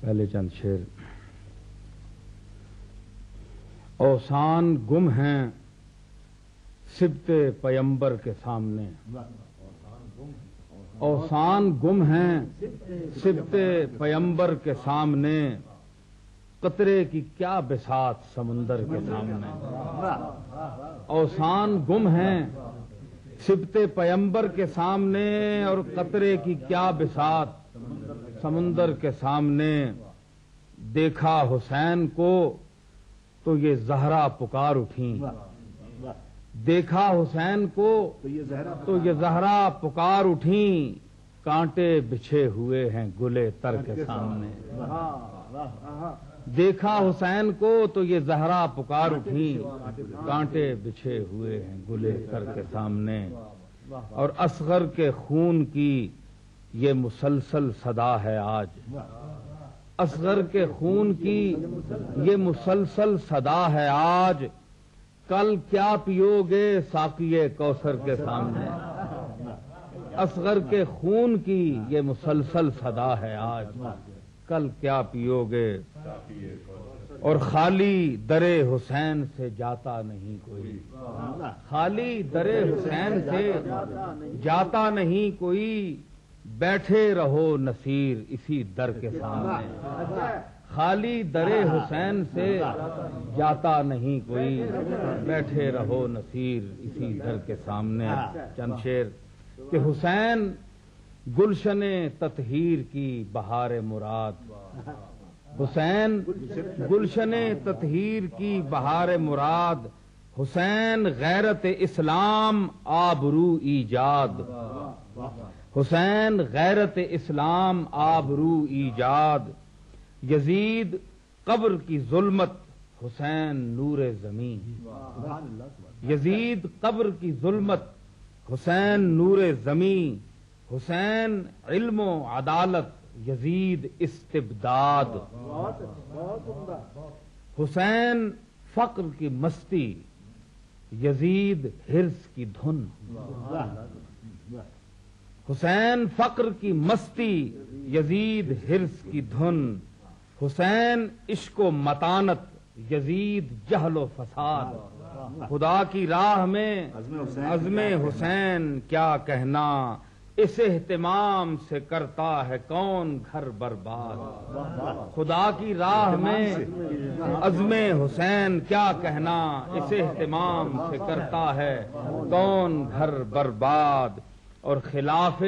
پہلے چند شعر۔ اوسان گم ہیں سبت پیمبر کے سامنے، اوسان گم ہیں سبت پیمبر کے سامنے، قطرے کی کیا بساط سمندر کے سامنے۔ اوسان گم ہیں سبت پیمبر کے سامنے اور قطرے کی کیا بساط سمندر کے سامنے۔ دیکھا حسین کو تو یہ زہرا پکار اٹھیں، دیکھا حسین کو تو یہ زہرا پکار اٹھیں، کانٹے بچھے ہوئے ہیں گلے تر کے سامنے۔ دیکھا حسین کو تو یہ زہرا پکار اٹھیں، کانٹے بچھے ہوئے ہیں گلے تر کے سامنے۔ اور اصغر کے خون کی یہ مسلسل صدا ہے آج، اصغر کے خون کی یہ مسلسل صدا ہے آج، کل کیا پیو گے ساقی کوثر کے سامنے۔ اصغر کے خون کی یہ مسلسل صدا ہے آج، کل کیا پیو گے۔ اور خالی در حسین سے جاتا نہیں کوئی، خالی در حسین سے جاتا نہیں کوئی، بیٹھے رہو نصیر اسی در کے سامنے۔ خالی در حسین سے جاتا نہیں کوئی، بیٹھے رہو نصیر اسی در کے سامنے۔ چند شعر کہ حسین گلشن تطہیر کی بہار مراد، حسین گلشن تطہیر کی بہار مراد، حسین غیرت اسلام آبرو ایجاد، حسین غیرت اسلام آبرو ایجاد، یزید قبر کی ظلمت حسین نور زمین، یزید قبر کی ظلمت حسین نور زمین، حسین علم و عدالت یزید استبداد، حسین فقر کی مستی یزید حرص کی دھن، حسین فقر کی مستی یزید حرص کی دھن، حسین عشق و متانت یزید جہل و فساد، خدا کی راہ میں عزم حسین کیا کہنا، اس اہتمام سے کرتا ہے کون گھر برباد۔ خدا کی راہ میں عزم حسین کیا کہنا، اس اہتمام سے کرتا ہے کون گھر برباد۔ اور خلاف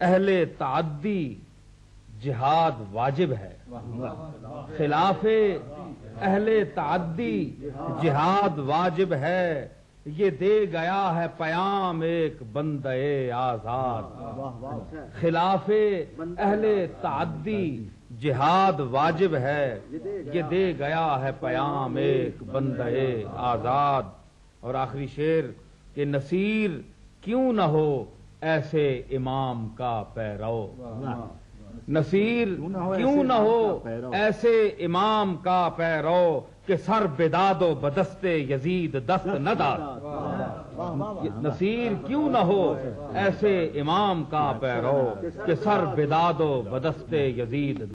اہل تعدی جہاد واجب ہے، خلاف اہل تعدی جہاد واجب ہے، یہ دے گیا ہے پیام ایک بندے آزاد۔ خلاف اہل تعدی جہاد واجب ہے، یہ دے گیا ہے پیام ایک بندے آزاد۔ اور آخری شعر کہ نصیر کیوں نہ ہو ایسے امام کا پیرو، نصیر کیوں نہ ہو ایسے امام کا پیرو، کہ سر بداد و بدست یزید دست نہ داد۔ نصیر کیوں نہ ہو ایسے امام کا پیرو، کہ سر بداد و بدست یزید